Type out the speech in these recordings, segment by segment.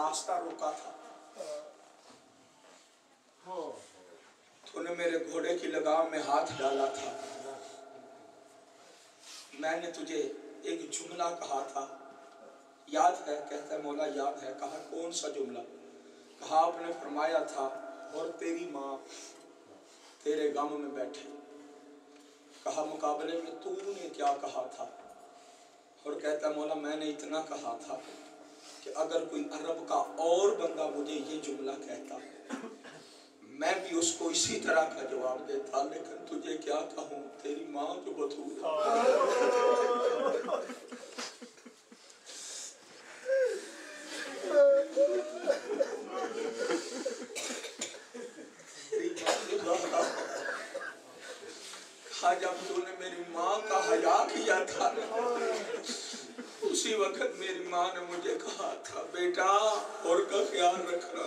रास्ता रोका था, तूने मेरे घोड़े की लगाम में हाथ डाला था, मैंने तुझे एक जुमला कहा था, याद है? कहता है मौला याद है। कहा कौन सा जुमला? कहा आपने फरमाया था और तेरी माँ तेरे गम में बैठे। कहा मुकाबले में तूने क्या कहा था? और कहता है मौला मैंने इतना कहा था कि अगर कोई अरब का और बंदा मुझे ये जुमला कहता मैं भी उसको इसी तरह का जवाब देता, लेकिन तुझे क्या कहूँ, तेरी माँ जो बतूल जब तूने मेरी माँ का हया किया था उसी वक्त मेरी माँ ने मुझे कहा था बेटा और का ख्याल रखना।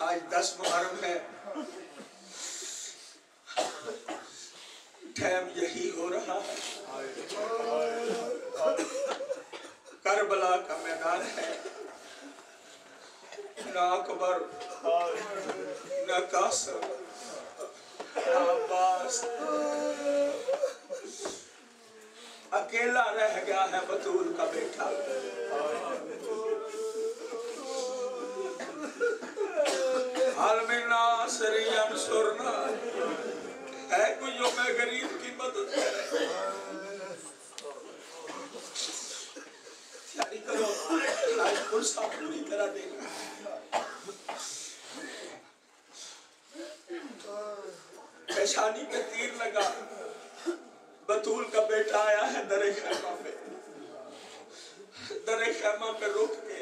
आज 10 मुहर्रम है, टाइम यही हो रहा है, करबला का मैदान है, ना अकबर ना कासिम ना अब्बास, अकेला रह गया है बतूल का बेटा। अलमिना सरियन सुरना है कोई जो मैं गरीब की मदद करे। तैयारी करो, आज पुरसा पूरी तरह देना। पेशानी पे तीर लगा, बतूल का बेटा आया है दरे खैमा पे, दरे खैमा पे रुक के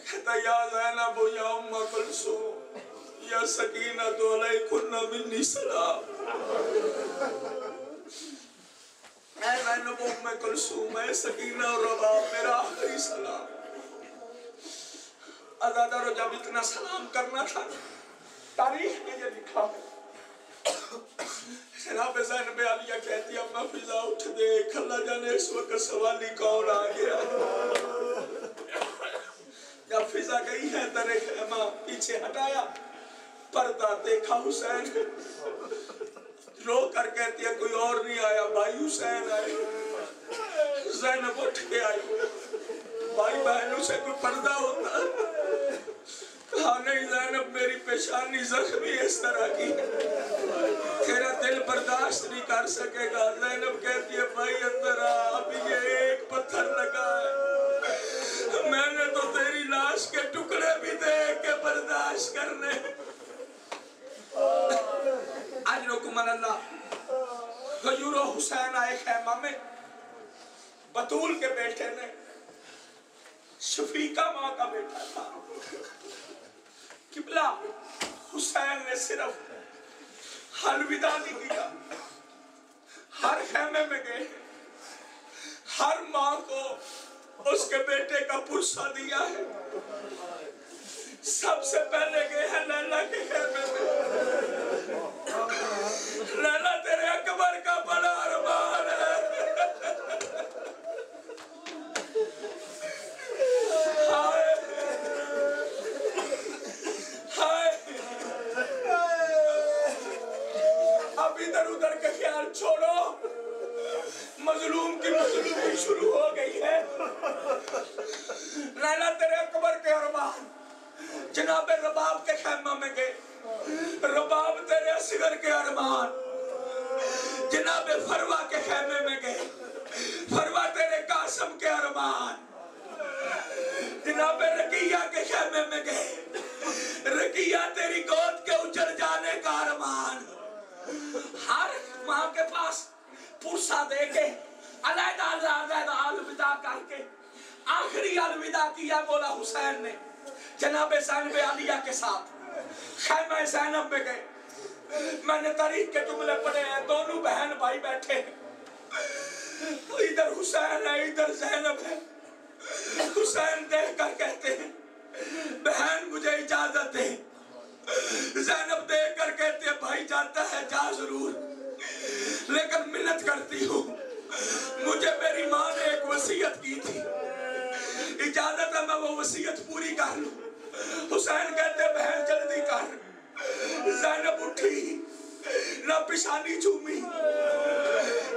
कहता या ज़ैनब या उम्म कुलसूम या सकीना तो अलैकुन्ना मिन्नी सलाम। ऐ ज़ैनब उम्म कुलसूम, ऐ सकीना और रबाब, मेरा आखिरी सलाम। अज़ादारो जब इतना सलाम करना था, तारीख में ये लिखा है, जनाब ज़ैनब आलिया कहती है अम्मा फिजा उठ देख, अल्लाह जाने इस वक्त सवाली कौन आ गया। जब फिजा गई है दरे खैमा, पीछे हटाया पर्दा, देखा हुसैन, रो कर कहती है कोई और नहीं आया, भाई हुसैन आए। ज़ैनब उठ के आई, भाई बहनों से कोई पर्दा होता? कहा नहीं ज़ैनब मेरी पेशानी जख्मी इस तरह की, तेरा दिल बर्दाश्त नहीं कर सकेगा। ज़ैनब कहती है भाई अंदर आ, अभी ये एक पत्थर लगा है, मैंने तो तेरी लाश के टुकड़े भी दे के बर्दाश्त करने। अल्लाह हुसैन आए खैमा में, बतूल के बेटे ने, शफीका माँ का बेटा था। किबला हुसैन ने सिर्फ अलविदा नहीं किया, हर खैमे में गए, हर माँ को उसके बेटे का पुरसा दिया है। सबसे पहले गए हैं लैला के खैमे में। लैला तेरे अकबर का बड़ा अरमान है, हाय हाय, अब इधर उधर का ख्याल छोड़ो, मजलूम की मजलूमी शुरू हो गई है। लैला तेरे अकबर के अरमान, जनाबे रबाब के खैमा में गए, रबाब तेरे असगर के अरमान, जनाबे फरवा के खैमे में गए, फरवा तेरे कासम के अरमान, जनाबे रकिया के खैमे में गए, रकिया तेरी गोद के उजड़ जाने का अरमान। हर माँ के पास पुरसा दे के अलविदा करके आखिरी अलविदा किया मौला हुसैन ने जनाबे ज़ैनब आलिया के साथ खैमा ज़ैनब में गए। मैंने तारीख के जुमले पढ़े हैं, दोनों बहन भाई बैठे हैं, इधर हुसैन है इधर ज़ैनब है। हुसैन देख कर कहते हैं बहन मुझे इजाजत दे, ज़ैनब देख कर कहते हैं भाई जाता है जा जरूर, लेकिन मिन्नत करती हूँ वसीयत पूरी कर लूं। हुसैन कहते बहन जल्दी कर। ज़ैनब उठी, ना पिशानी चूमी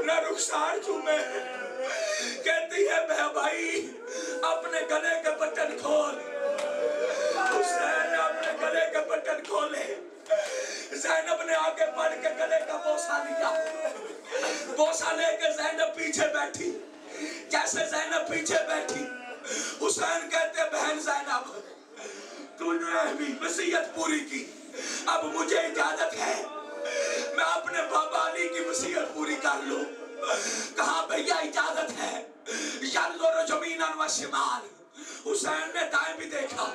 ना रुखसार चूमे, कहती है भाई अपने गले के बटन खोल। हुसैन ने अपने गले के बटन खोले। ज़ैनब ने आगे बढ़ के गले का बोसा लिया। बोसा लेके ज़ैनब पीछे बैठी। जैसे ज़ैनब पीछे बैठी, हुसैन कहते बहन ज़ैनब तूने भी वसीयत पूरी की, अब मुझे इजाजत है मैं अपने बाबा अली की वसीयत पूरी कर लूं। कहा भैया इजाजत है। यंजुर जमीनन व शिमाल। हुसैन ने दाएं भी देखा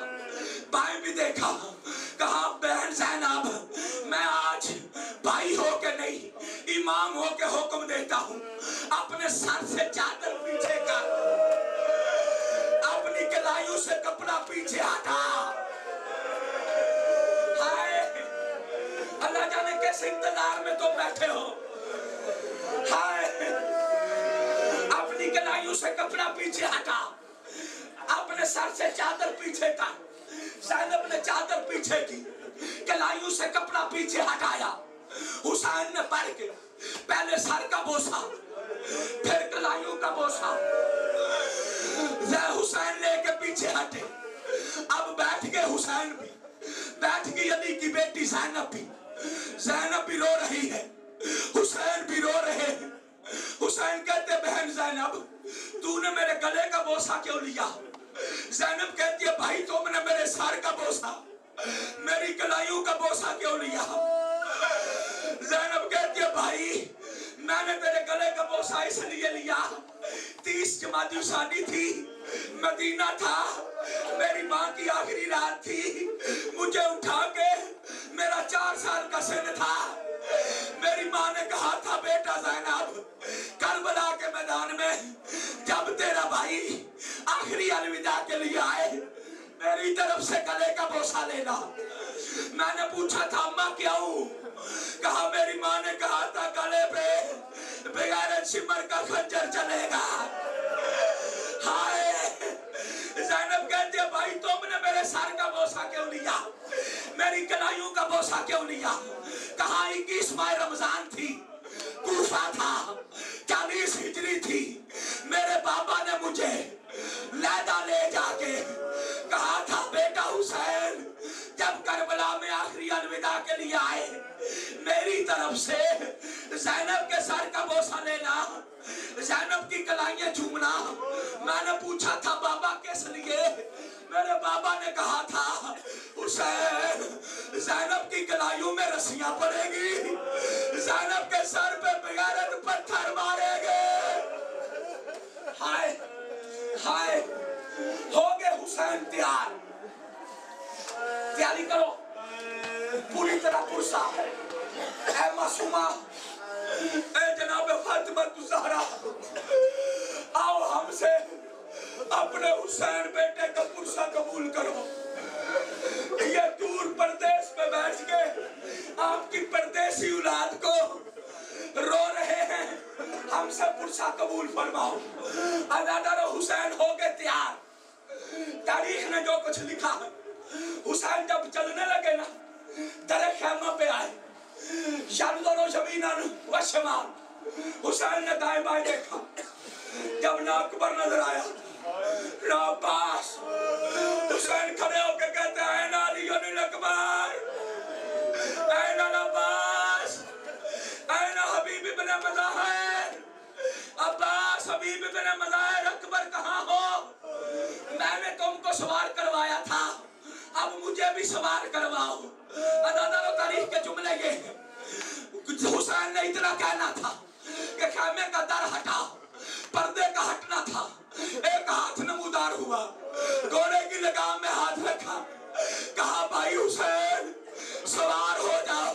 बाएं भी देखा। कहा बहन ज़ैनब मैं आज भाई हो के नहीं इमाम हो के हुक्म देता हूं, अपने सर से चादर पीछे कर, अपनी कलाइयों से कपड़ा पीछे हटा। हाय अल्लाह जाने किस इंतजार में तुम बैठे हो। हाय अपनी कलाइयों से कपड़ा पीछे हटा, अपने सर से चादर पीछे कर। ज़ैनब ने चादर पीछे की, कलाइयों से कपड़ा पीछे हटाया। हुसैन ने पढ़ के पहले सर का बोसा फिर कलाइयों का बोसा हुसैन लेके पीछे हटे। अब बैठ गए हुसैन भी, बैठ गई अली की बेटी ज़ैनब भी। ज़ैनब भी रो रही है, हुसैन भी रो रहे हैं। हुसैन कहते बहन ज़ैनब तूने मेरे गले का बोसा क्यों लिया? ज़ैनब कहती है भाई तुमने मेरे सर का बोसा मेरी कलाइयों का बोसा क्यों लिया? ज़ैनब कहती है भाई मैंने तेरे गले का बोसा इसलिए लिया, 30 जमाती शादी थी, मदीना था, मेरी माँ की आखिरी रात थी, मुझे उठा के मेरा 4 साल का सिन था। मेरी माँ ने कहा था बेटा ज़ैनब करबला के मैदान में जब तेरा भाई आखिरी अलविदा के लिए आए मेरी तरफ से गले का बोसा लेना। मैंने पूछा था अम्मा क्यों? कहा मेरी माँ ने कहा था गले पे बगैर सिमर का खंजर चलेगा। हाय ज़ैनब कहती है भाई तुमने मेरे सर का बोसा क्यों लिया, मेरी कलाइयों का बोसा क्यों लिया? कहा 21 माह रमजान थी, कूफा था, 40 हिजरी थी, मेरे बाबा ने मुझे लैदा ले जाके कहा था बेटा हुसैन जब करबला में आखिरी अलविदा के लिए आए मेरी तरफ से ज़ैनब के सर का बोसा लेना, ज़ैनब की कलाइयां चूमना। मैंने पूछा था बाबा किस लिए? मेरे बाबा ने कहा था हुसैन ज़ैनब की कलाइयों में रस्सियां पड़ेगी, ज़ैनब के सर पे बेगैरत पत्थर मारेंगे। हाय हाय हो गए हुसैन तैयार, तैयारी करो पूरी तरह पुरसा। ऐ मासूमा, ऐ जनाब फातिमा ज़हरा, आओ हमसे अपने हुसैन बेटे का पुरसा कबूल करो। ये दूर परदेश में बैठ के आपकी परदेसी औलाद को रो रहे हैं, हमसे पुरसा कबूल फरमाओ। अदादार हुसैन हो गए तैयार। तारीख ने जो कुछ लिखा है, हुसैन जब चलने लगे ना दरे खैमा पे आए, यंजुर जमीनन व शिमाल। हुसैन ने दाएं बाएं देखा, जब ना अकबर नजर आया ना अब्बास, हुसैन खड़े होकर कहते हैं ना अली अकबर, ऐन अब्बास, ऐन हबीब इब्न मज़ाहिर, अब्बास हबीब इब्न मज़ाहिर, अकबर कहाँ हो? मैंने तुमको सवार करवाया था, अब मुझे भी सवार करवाओ। अदादारो तारीख के जुमले ये हैं, हुसैन ने इतना कहना था कि खैमे का दर हटा, पर्दे का हटना था। एक हाथ नमूदार हुआ, घोड़े की लगाम में हाथ रखा, कहा भाई हुसैन सवार हो जाओ,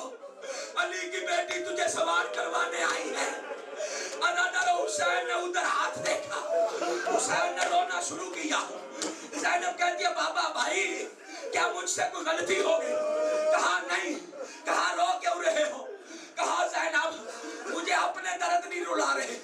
अली की बेटी तुझे सवार करवाने आई है। अदादारो हुसैन ने उधर हाथ देखा, हुसैन ने रोना शुरू किया। ज़ैनब कहती है बाबा भाई क्या मुझसे कोई गलती हो गई? कहा नहीं। कहा रो क्यों रहे हो? कहा ज़ैनब मुझे अपने दर्द नहीं रुला रहे,